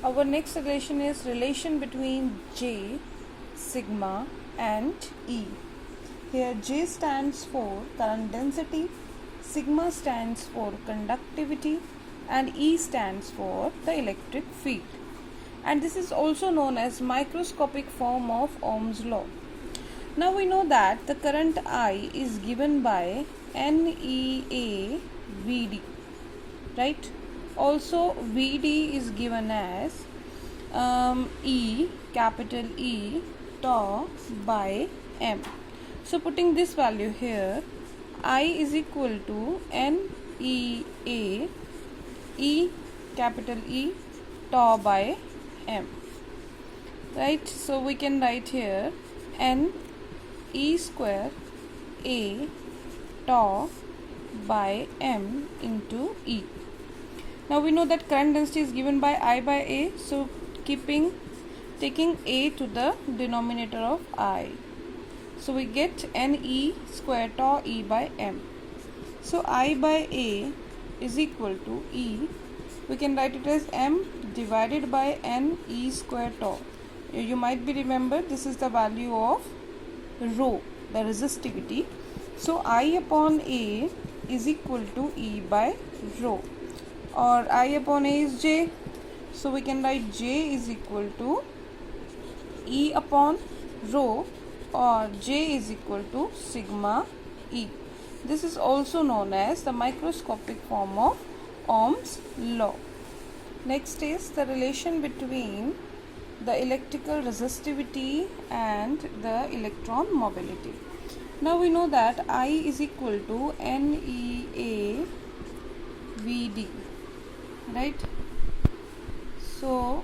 Our next relation is relation between J, sigma and E. Here J stands for current density, sigma stands for conductivity and E stands for the electric field. And this is also known as microscopic form of Ohm's law. Now we know that the current I is given by NEA VD, right? Also VD is given as E, capital E, tau by M. So putting this value here, I is equal to NEA E, capital E, tau by M, right? So we can write here N E square A tau by M into E. Now we know that current density is given by I by A, so taking A to the denominator of I, so we get NE square tau E by M. So I by A is equal to E. We can write it as M divided by NE square tau. You might be remembered this is the value of rho, the resistivity. So I upon A is equal to E by rho, or I upon A is J, so we can write J is equal to E upon rho, or J is equal to sigma E. This is also known as the microscopic form of Ohm's law. Next is the relation between the electrical resistivity and the electron mobility. Now we know that I is equal to NEA VD, right? So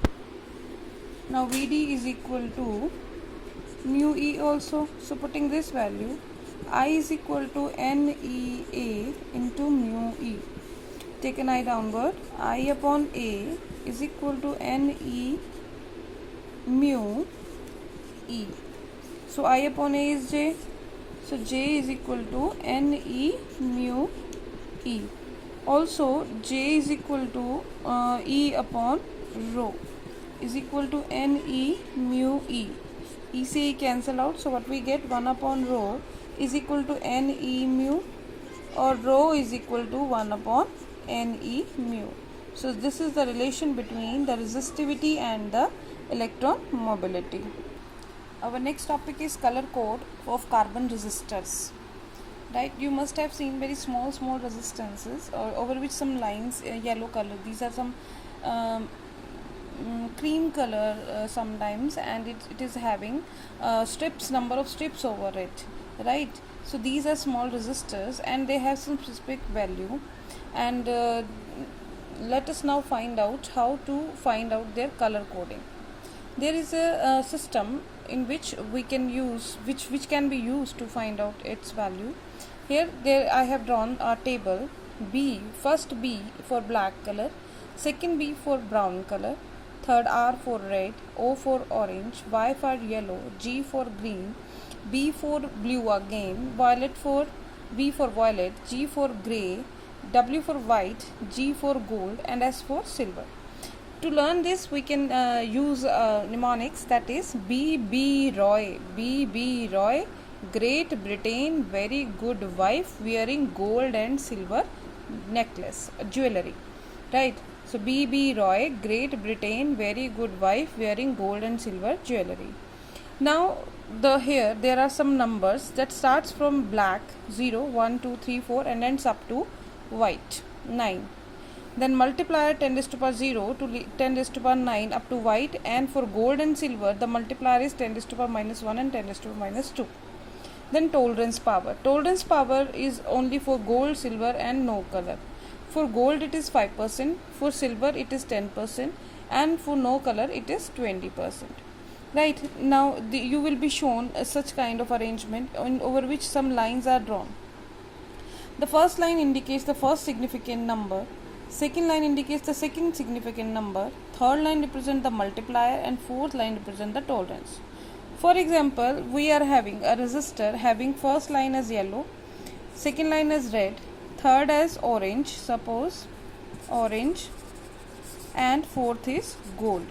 now VD is equal to mu E also. So putting this value, I is equal to NEA into mu E. Take an I downward. I upon A is equal to NE mu E. So I upon A is J. So J is equal to NE mu E. Also J is equal to E upon rho is equal to NE mu E. E से E cancel out, so what we get, 1 upon rho is equal to NE mu, or rho is equal to 1 upon NE mu. So this is the relation between the resistivity and the electron mobility. Our next topic is color code of carbon resistors. Right, you must have seen very small resistances over which some lines yellow color. These are some cream color sometimes, and it is having number of strips over it, right? So these are small resistors and they have some specific value, and let us now find out how to find out their color coding. There is a system in which we can use which can be used to find out its value. There I have drawn a table. B, first B for black color, second B for brown color, third R for red, O for orange, Y for yellow, G for green, B for blue again, V for violet, G for grey, W for white, G for gold, and S for silver. To learn this, we can use mnemonics, that is B.B. Roy, B.B. Roy, Great Britain, very good wife, wearing gold and silver necklace, jewelry, right? So B.B. Roy, Great Britain, very good wife, wearing gold and silver jewelry. Now here there are some numbers that starts from black 0, 1, 2, 3, 4 and ends up to white 9. Then multiplier 10 raised to power 0 to 10 raised to power 9 up to white, and for gold and silver the multiplier is 10 raised to power minus 1 and 10 raised to power minus 2. Then tolerance power. Tolerance power is only for gold, silver and no color. For gold it is 5%, for silver it is 10%, and for no color it is 20%. Right, now you will be shown such kind of arrangement over which some lines are drawn. The first line indicates the first significant number, second line indicates the second significant number, third line represents the multiplier, and fourth line represents the tolerance. For example, we are having a resistor having first line as yellow, second line as red, third as orange, suppose orange, and fourth is gold.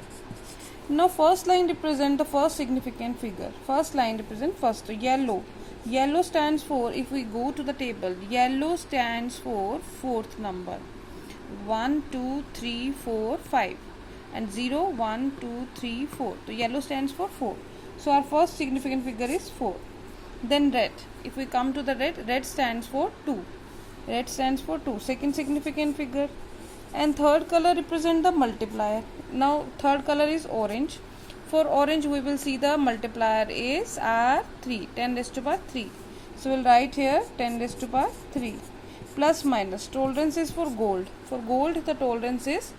Now first line represent the first significant figure. First line represent first yellow. Yellow stands for, if we go to the table, yellow stands for fourth number. 1, 2, 3, 4, 5 and 0, 1, 2, 3, 4. So yellow stands for 4. So our first significant figure is 4. Then red. If we come to the red, red stands for 2. Red stands for 2. Second significant figure. And third color represent the multiplier. Now third color is orange. For orange we will see the multiplier is our 3. 10 raised to power 3. So we'll write here 10 raised to power 3. Plus minus. Tolerance is for gold. For gold the tolerance is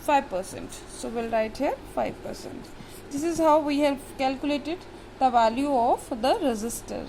5%. So we'll write here 5%. This is how we have calculated the value of the resistor.